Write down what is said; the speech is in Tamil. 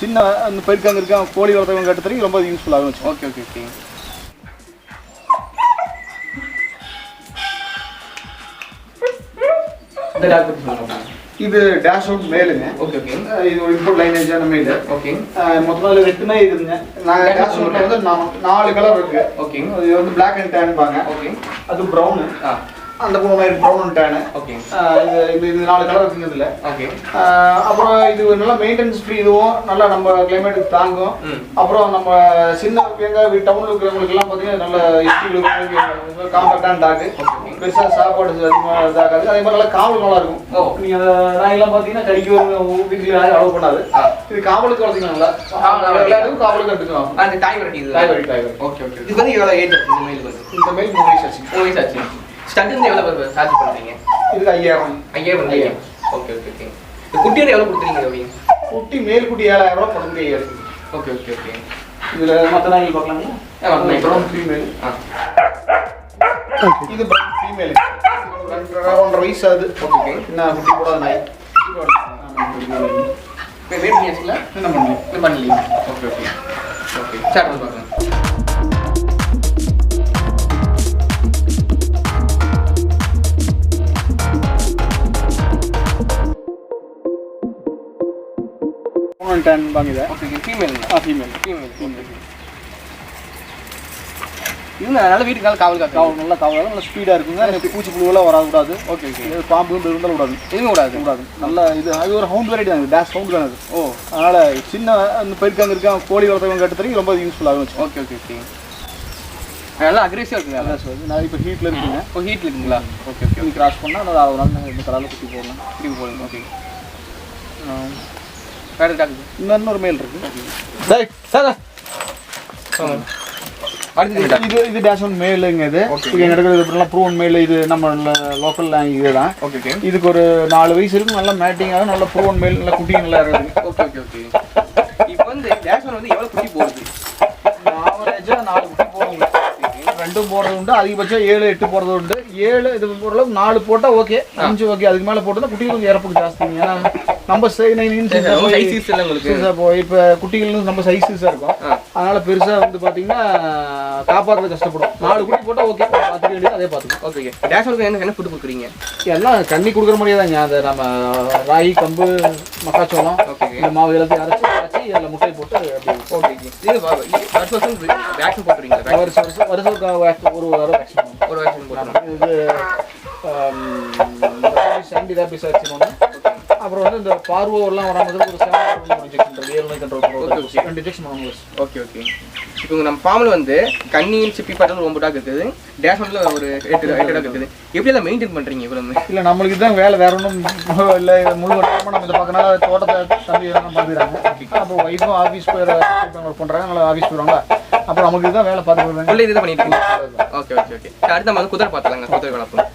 சின்ன அந்த பெருக்காங்க இருக்க கோழி வளர்த்தவங்க கட்டுறதுக்கு ரொம்ப யூஸ்ஃபுல் ஆகும். Okay okay okay. இந்த டாக் பத்தி சொல்லுங்க. இது டேஷ் அவுட் மேலுங்க. Okay okay. இது ஒரு இம்போர்ட் லைனேஜான மேல். ஓகே. மொத்தமா இதுல 8 நாய் இருக்குங்க. நான் டேஷ் அவுட்ல வந்து 4 கலர் இருக்கு. ஓகே. இது வந்து Black and Tan பாங்க. ஓகே. அது brown. அந்த போன மாதிரி brown and tan. ஓகே. இது 4 கலர் இருக்குங்க இதுல. ஓகே. அப்புறம் இது நல்லா மெயின்டெனன்ஸ் ஃப்ரீ, இதுவும் நல்லா நம்ம கிளைமேட்டுக்கு தாங்கும். அப்புறம் நம்ம சின்ன எங்க டவுன்ல இருக்கிறவங்களுக்கு எல்லாம் பாத்தீங்கன்னா நல்ல ஹிஸ்டரி காம்பேக்டான டாக். பெருசா சாப்பாடு அதிகமாக இதாகாது. அதே மாதிரி நல்லா காவல் நல்லா இருக்கும். நீங்க அந்த நாயெல்லாம் பாத்தீங்கன்னா கடிக்க வீட்டுல அலோவ் பண்ணாது. இது காவலுக்கு வளர்த்தீங்கன்னா விளையாட்டு காவலுக்கு எடுத்துக்கலாம். அந்த டாய் வெரைட்டி இது. டாய் வெரைட்டி. Okay okay. இது வந்து எவ்வளவு ஏஜ் ஆச்சு இந்த மேல் வந்து? இந்த மேல் 3 வயசு ஆச்சு. 3 வயசு ஆச்சு. ஸ்டட் வந்து எவ்வளவு சார்ஜ் பண்றீங்க? இதுக்கு 5000. 5000. Okay okay okay. இந்த குட்டியோட எவ்வளவு கொடுத்துறீங்க அப்படியே? குட்டி மேல் குட்டி 7000 ரூபாய், பொண்ணு 5000. Okay okay okay. இதுல மத்த நாய்கள் பார்க்கலாமா? Brown female. இது பிரவுன் ஃபீமேல். 2.5 வயசு ஆகுது. ஓகே. என்ன குட்டி போடாத நாய். வெயிட் பண்ணியாச்சுல? என்ன பண்ணல? இது பண்ணல. Okay okay okay. ஸ்டார்ட் பண்ணி பார்க்கலாம். Tan பாங்க. Okay female. ஃபீமேல். இது நல்ல வீட்டுக்கு நல்ல காவல் காக்கும். நல்ல காவல், நல்ல ஸ்பீடா இருக்குங்க. பூச்சி புழுவெல்லாம் வராது. Okay okay. பாம்பு பெருந்தால் விடாது. எதுவும் விடாது. நல்ல இது அது ஒரு ஹவுண்ட் வெரைட்டி தான். டேஷ் ஹவுண்ட் தான் அது. ஓ, அதனால சின்ன அந்த பெருக்காங்க இருக்க கோழி வளர்த்தவங்க கட்டுறதுக்கு ரொம்ப யூஸ்ஃபுல் ஆகும். Okay okay okay. நல்லா அக்ரெசிவா இருக்குங்க. நல்லா சொல்லுது. நான் இப்போ ஹீட்ல இருக்குங்க. ஓ, ஹீட்ல இருக்குங்களா? Okay okay. நீ கிராஸ் பண்ணா நான் ஒரு நாள் இந்த கரால குட்டி போடலாம். குட்டி போடலாம். ஓகே. வேற டாக் இன்னொரு மேல் இருக்கு. டேய் சார் அடுத்து இது டேஷ் ஒன் மேலுங்க. இது இங்க நடக்கிறது இப்படிலாம் ப்ரூவன் மேல். இது நம்ம லோக்கல் இதுதான். Okay okay. இதுக்கு ஒரு 4 வயசு இருக்கும். நல்லா மேட்டிங்காக நல்ல ப்ரூவன் மேல், நல்ல குட்டி நல்லா இருக்குது. Okay okay okay. இப்போ வந்து டேஷ் ஒன் வந்து எவ்வளவு குட்டி போடுது? ஆவரேஜா 4 குட்டி போடுங்க. 2 போடுறது உண்டு, அதிகபட்சம் 7 8 போடுறது உண்டு. 7 இது போடுறது 4 போட்டா ஓகே, 5 ஓகே. அதுக்கு மேல போட்டா குட்டிகள் கொஞ்சம் இறப்புக்கு ஜாஸ்திங்க. ஏன்னா நம்ம சைஸ் இல்ல உங்களுக்கு. இப்போ குட்டிகள் நம்ம சைஸஸா இருக்கும். அதனால பெருசா வந்து பாத்தீங்கன்னா காப்பாற்ற கஷ்டப்படும். 4 குட்டி போட்டா ஓகே, பாத்துக்க வேண்டியது அதே பாத்துக்கோ. Okay okay. டேஷ் ஒன் என்ன ஃபுட் கொடுக்குறீங்க? எல்லாம் கண்ணி கொடுக்குற மாதிரியே தாங்க. அந்த நம்ம ராகி, கம்பு, மக்காச்சோளம், இந்த மாவு எல்லாத்தையும் அரைச்சி அதில் முட்டை போட்டு அப்படி. ஓகே. இது வருஷம் வேக்சின் போட்டுறீங்களா? வருஷம் ஒரு வேக்சின் போட்டுறோம். இது ஆன்டிடாபிஸ் வேக்சின். அப்புறம் வந்து இந்த பார்வோலாம் வராமல் ஒரு 7 இன்ஜெக்ஷன் 7 நோய் கண்ட்ரோல் பண்ணுவோம். 2 இன்ஜெக்ஷன் பண்ணுவோம். Okay okay. இப்போ நம்ம ஃபார்மில் வந்து கன்னி, சிப்பி பாட்டில் 9 டாக் இருக்குது. டேஷ் ஒன்ல ஒரு 8 டாக் இருக்குது. எப்படி எல்லாம் மெயின்டைன் பண்ணுறீங்க இவ்வளோ? இல்லை, நம்மளுக்கு தான் வேலை வேற ஒன்றும் இல்லை. முழு வட்டமாக நம்ம இதை பார்க்கறனால தோட்டத்தை தம்பி எல்லாம் பார்த்துக்கிறாங்க. அப்போ ஒய்ஃபும் ஆஃபீஸ் ஒர்க் பண்ணுறாங்க. நல்லா ஆஃபீஸ் போயிடுவாங்க. அப்புறம் நமக்கு இதுதான் வேலை பார்த்துக்கிறாங்க. இதுதான் பண்ணிட்டு இருக்கீங்க. Okay okay okay. அடுத்து நம்ம வந்து குதிரை பார்த்துலாங்க. குதிரை வளர்ப்போம்.